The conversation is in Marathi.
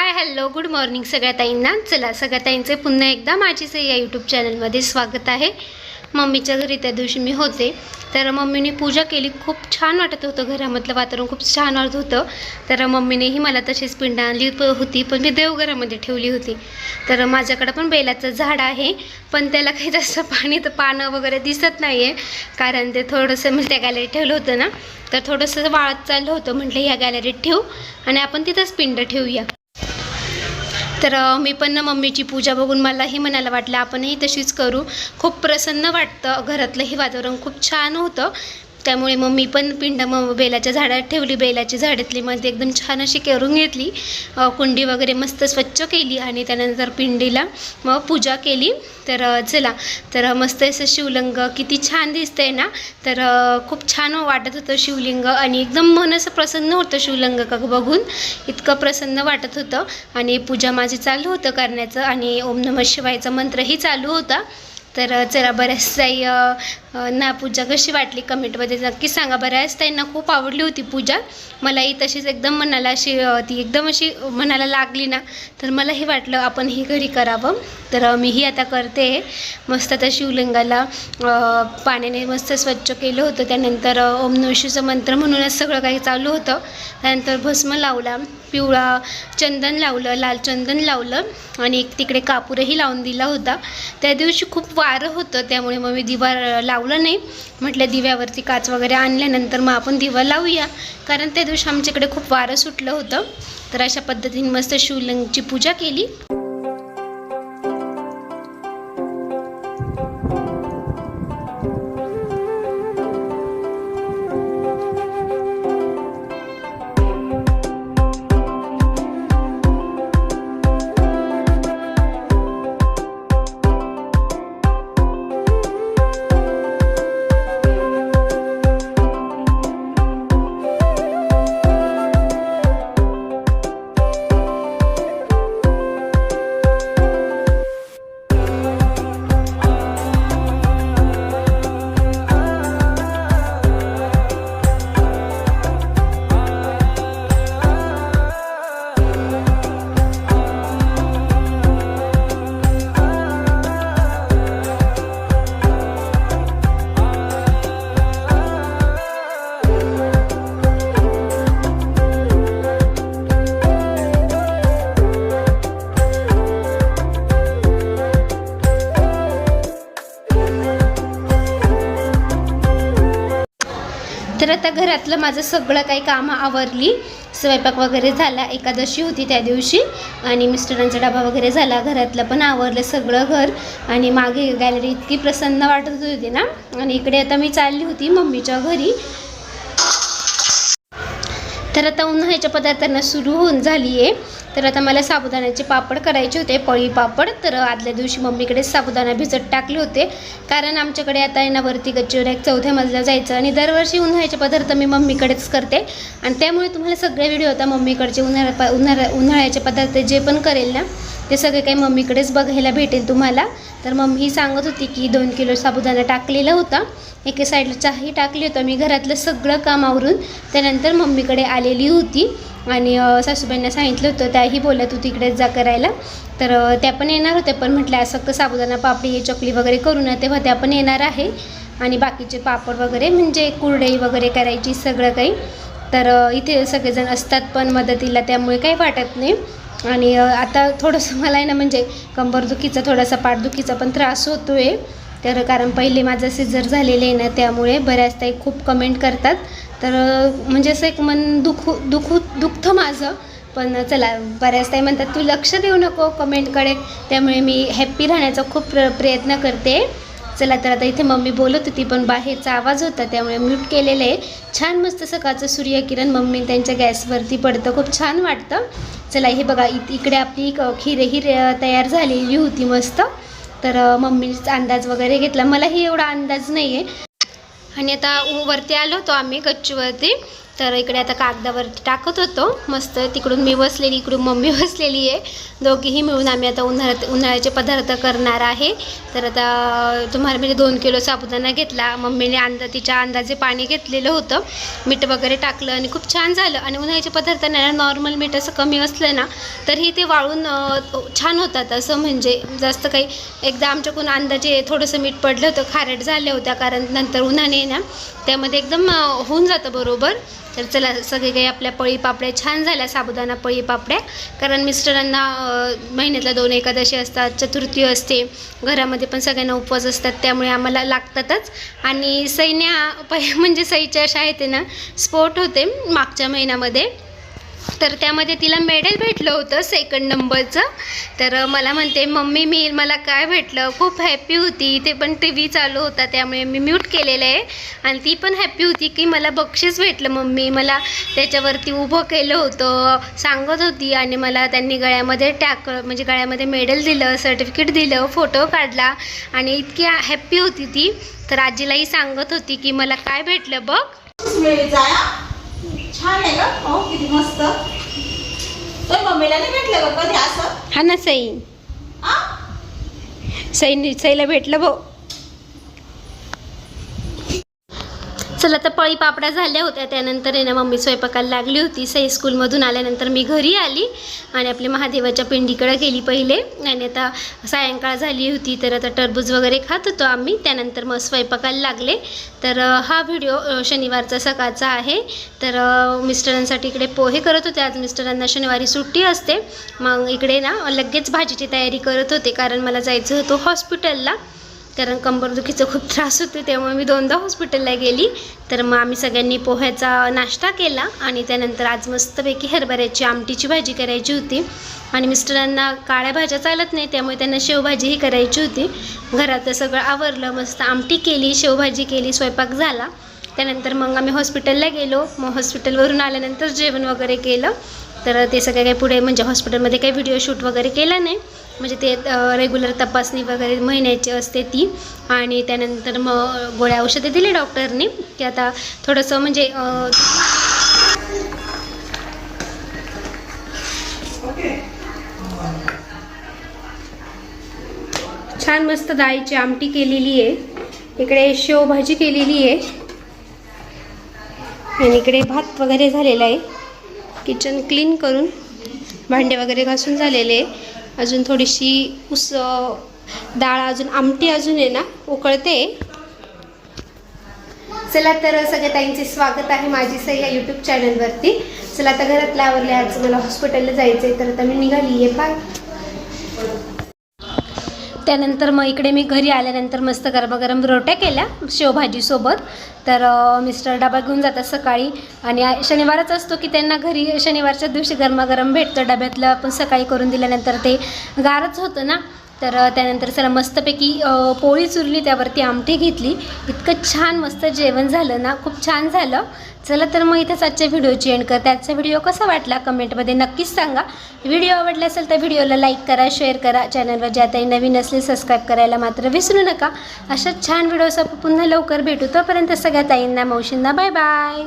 हाय हॅलो गुड मॉर्निंग सगळ्या ताईंना। चला सगळ्या ताईंचे पुन्हा एकदा माझीच या यूट्यूब चॅनलमध्ये स्वागत आहे। मम्मीच्या घरी त्या दिवशी मी होते तर मम्मीने पूजा केली, खूप छान वाटत होतं, घरामधलं वातावरण खूप छान वाटत होतं। तर मम्मीनेही मला तशीच पिंड आणली होती, पण मी देवघरामध्ये ठेवली होती। तर माझ्याकडे पण बेलाचं झाड आहे, पण त्याला काही जास्त पानं वगैरे दिसत नाही आहे, कारण ते थोडंसं मी त्या गॅलरीत ठेवलं होतं ना, तर थोडंसं वाळत चाललं होतं। म्हटलं ह्या गॅलरीत ठेवू आणि आपण तिथंच पिंड ठेवूया। तर मी पण मम्मीची पूजा बघून मलाही मनाला वाटलं आपणही तशीच करू, खूप प्रसन्न वाटतं, घरातलंही वातावरण खूप छान होतं। त्यामुळे मम्मी पण पिंड बेलाच्या झाडात ठेवली, बेलाची झाडातली मध्ये एकदम छान अशी करून घेतली, कुंडी वगैरे मस्त स्वच्छ केली आणि त्यानंतर पिंडीला मग पूजा केली। तर चला, तर मस्त असं शिवलिंग किती छान दिसतंय ना, तर खूप छान वाटत होतं शिवलिंग आणि एकदम मन असं प्रसन्न होतं शिवलिंग का बघून, इतकं प्रसन्न वाटत होतं। आणि पूजा माझी चालू होतं करण्याचं आणि ओम नमः शिवायचा मंत्रही चालू होता। तर चला, बऱ्याच ताई ना पूजा कशी वाटली कमेंटमध्ये नक्की सांगा। बऱ्याच ताईंना खूप आवडली होती पूजा, मलाही तशीच एकदम मनाला अशी ती एकदम अशी मनाला लागली ना, तर मलाही वाटलं आपण ही घरी करावं। तर मीही आता करते। मस्त त्या शिवलिंगाला पाण्याने मस्त स्वच्छ केलं होतं, त्यानंतर ओम नमः शिवायचं मंत्र म्हणूनच सगळं काही चालू होतं। त्यानंतर भस्म लावला, पिवळा चंदन लावलं, लाल चंदन लावलं आणि तिकडे कापूरही लावून दिला होता। त्या दिवशी खूप वारं होतं, त्यामुळे मग मी दिवा लावला नाही, म्हटलं दिव्यावरती काच वगैरे आणल्यानंतर मग आपण दिवा लावूया, कारण त्या दिवशी आमच्याकडे खूप वारं सुटलं होतं। तर अशा पद्धतीने मस्त शिवलिंगची पूजा केली। तर आता घरातलं माझं सगळं काही कामं आवरली, स्वयंपाक वगैरे झाला, एकादशी होती त्या दिवशी, आणि मिस्टरांचा डबा वगैरे झाला, घरातलं पण आवरलं सगळं घर। आणि मागे गॅलरी इतकी प्रसन्न वाटत होती ना, आणि इकडे आता मी चालली होती मम्मीच्या घरी। तर आता उन्हाळ्याच्या पदार्थांना सुरू होऊन झाली आहे। तर आता मला साबुदाण्याचे पापड करायचे होते, पळी पापड। तर आदल्या दिवशी मम्मीकडे साबुदाणा भिजत टाकले होते, कारण आमच्याकडे आता आहे ना वरती गच्चीवर एक 4थ्या मजल्यावर जायचं, आणि दरवर्षी उन्हाळ्याचे पदार्थ मी मम्मीकडेच करते, आणि त्यामुळे तुम्हाला सगळे व्हिडिओ आता मम्मीकडचे उन्हाळ्याचे पदार्थ जे पण करेल ना, ते सगळे काही मम्मीकडेच बघायला भेटेल तुम्हाला। तर मम्मी सांगत होती की 2 किलो साबुदाणा टाकलेला होता, एके साईडला चहाही टाकली होतं। मी घरातलं सगळं काम आवरून त्यानंतर मम्मीकडे आलेली होती, आणि सासूबाईंना सांगितलं होतं, त्याही बोलत होती इकडेच जा करायला। तर त्या पण येणार होत्या, पण म्हटलं आज फक्त साबुदाणा पापडी हे चकली वगैरे करू ना, तेव्हा त्या पण येणार आहे, आणि बाकीचे पापड वगैरे म्हणजे कुरडई वगैरे करायची सगळं काही। तर इथे सगळेजण असतात पण मदतीला, त्यामुळे काही वाटत नाही। आणि आता थोडंसं मला आहे ना म्हणजे कंबरदुखीचा थोडासा पाठदुखीचा पण त्रास होतो आहे, तर कारण पहिले माझं सिझर झालेलं आहे ना, त्यामुळे बऱ्याच ताई खूप कमेंट करतात। तर म्हणजे असं एक मन दुखतं माझं, पण चला, बऱ्याच ताई म्हणतात तू लक्ष देऊ नको कमेंटकडे, त्यामुळे मी हॅप्पी राहण्याचा खूप प्रयत्न करते। चला, तर आता इथे मम्मी बोलत होती, पण बाहेरचा आवाज होता त्यामुळे म्यूट केलेलं आहे। छान मस्त सकाळचं सूर्यकिरण मम्मी त्यांच्या गॅसवरती पडतं, खूप छान वाटतं। चला, हे बघा इकडे आपली खीरही तयार झालेली होती मस्त। तर मम्मीचा अंदाज वगैरे घेतला, मलाही एवढा अंदाज नाही आहे। आणि आता वरती आलो होतो आम्ही गच्चीवरती, तर इकडे आता कागदावरती टाकत होतो मस्त. तिकडून मी बसलेली, इकडून मम्मी बसलेली आहे. दोघीही मिळून आम्ही आता उन्हाळ्याचे पदार्थ करणार आहे. तर आता तुम्हाला म्हणजे 2 किलो साबुदाणा घेतला. मम्मीने तिच्या अंदाजे पाणी घेतलेलं होतं, मीठ वगैरे टाकलं आणि खूप छान झालं. आणि उन्हाळ्याचे पदार्थ ना नॉर्मल मीठ असं कमी असलं ना तरीही ते वाळून छान होतात. असं म्हणजे जास्त काही, एकदा आमच्याकडून अंदाजे थोडंसं मीठ पडलं होतं, खारट झाल्या होत्या, कारण नंतर उन्हाने ना त्यामध्ये एकदम होऊन जातं बरोबर. तर चला, सगळे काही आपल्या पळी पापड्या छान झाल्या, साबुदाणा पळी पापड्या. कारण मिस्टरांना महिन्यातल्या 2 एकादशी असतात, चतुर्थी असते, घरामध्ये पण सगळ्यांना उपवास असतात, त्यामुळे आम्हाला लागतातच. आणि म्हणजे सईच्या शाळेत ना स्पोर्ट होते मागच्या महिन्यामध्ये, तर त्यामध्ये तिला मेडल भेटलं होतं 2nd नंबरचं. तर मला म्हणते, मम्मी मला काय भेटलं, खूप हॅप्पी होती. ते पण TV चालू होता त्यामुळे मी म्यूट केलेलं आहे. आणि ती पण हॅप्पी होती की मला बक्षीस भेटलं मम्मी, मला त्याच्यावरती उभं केलं होतं सांगत होती. आणि मला त्यांनी गळ्यामध्ये म्हणजे गळ्यामध्ये मेडल दिलं, सर्टिफिकेट दिलं, फोटो काढला आणि इतकी हॅप्पी होती ती. तर आजीलाही सांगत होती की मला काय भेटलं बघ. छान आहे ना. हो, किती मस्त. तर मम्मीला नाही भेटलं का कधी असं? हा ना सईला भेटलं भाऊ. चला, तर पळी पापड्या झाल्या होत्या. त्यानंतर आहे ना मम्मी स्वयंपाकाला लागली होती. सई स्कूलमधून आल्यानंतर मी घरी आली आणि आपली महादेवाच्या पिंडीकडे गेली पहिले. आणि आता सायंकाळ झाली होती, तर आता टरबूज वगैरे खात होतो आम्ही. त्यानंतर मग स्वयंपाकाला लागले. तर हा व्हिडिओ शनिवारचा सकाळचा आहे. तर मिस्टरांसाठी इकडे पोहे करत होते. आज मिस्टरांना शनिवारी सुट्टी असते. मग इकडे ना लगेच भाजीची तयारी करत होते, कारण मला जायचं होतं हॉस्पिटलला, कारण कंबरदुखीचा खूप त्रास होते, त्यामुळे मी 2दा हॉस्पिटलला गेली. तर मग आम्ही सगळ्यांनी पोह्याचा नाश्ता केला. आणि त्यानंतर आज मस्तपैकी हरभऱ्याची आमटीची भाजी करायची होती. आणि मिस्टरांना काळ्या भाज्या चालत नाही, त्यामुळे त्यांना शेवभाजीही करायची होती. घरात सगळं आवरलं, मस्त आमटी केली, शेवभाजी केली, स्वयंपाक झाला. त्यानंतर मग आम्ही हॉस्पिटलला गेलो. मग हॉस्पिटलवरून आल्यानंतर जेवण वगैरे केलं. तर ते सगळं काही पुढे म्हणजे हॉस्पिटलमध्ये काही व्हिडिओ शूट वगैरे केला नाही, म्हणजे ते रेग्युलर तपासणी वगैरे महिन्याची असते ती. आणि त्यानंतर मग गोळ्या औषधे दिली डॉक्टरनी, की आता थोडंसं म्हणजे छान मस्त डाळीची आमटी केलेली आहे. इकडे शेवभाजी केलेली आहे आणि इकडे भात वगैरे झालेला आहे. किचन क्लीन करून भांडे वगैरे घासून झालेले आहे. अजून थोडीशी डाळ, अजून आमटी अजून आहे ना उकळते. चला, तर सगळ्या ताईंचे स्वागत आहे माझी सई या यूट्यूब चॅनलवरती. चला, आता घरातलं आवरले. आज मला हॉस्पिटलला जायचं आहे, तर आता मी निघाली आहे. बाय. त्यानंतर मग इकडे मी घरी आल्यानंतर मस्त गरमागरम रोट्या केल्या शेवभाजीसोबत. तर मिस्टर डबा घेऊन जातात सकाळी, आणि शनिवारच असतो की त्यांना घरी शनिवारच्या दिवशी गरमागरम भेटतं. डब्यातलं पण सकाळी करून दिल्यानंतर ते गारच होतं ना. तर त्यानंतर चला मस्तपैकी पोळी चुरली, त्यावरती आमटी घेतली. इतकं छान मस्त जेवण झालं ना, खूप छान झालं. चला, तर मग इथेच आजच्या व्हिडिओची एंड करते. आजचा व्हिडिओ कसा वाटला कमेंटमध्ये नक्कीच सांगा. व्हिडिओ आवडला असेल तर व्हिडिओला लाईक करा, शेअर करा. चॅनलवर ज्या ताई नवीन असले सबस्क्राईब करायला मात्र विसरू नका. अशाच छान व्हिडिओज आपण पुन्हा लवकर भेटू. तोपर्यंत सगळ्या ताईंना, मावशींना बाय बाय.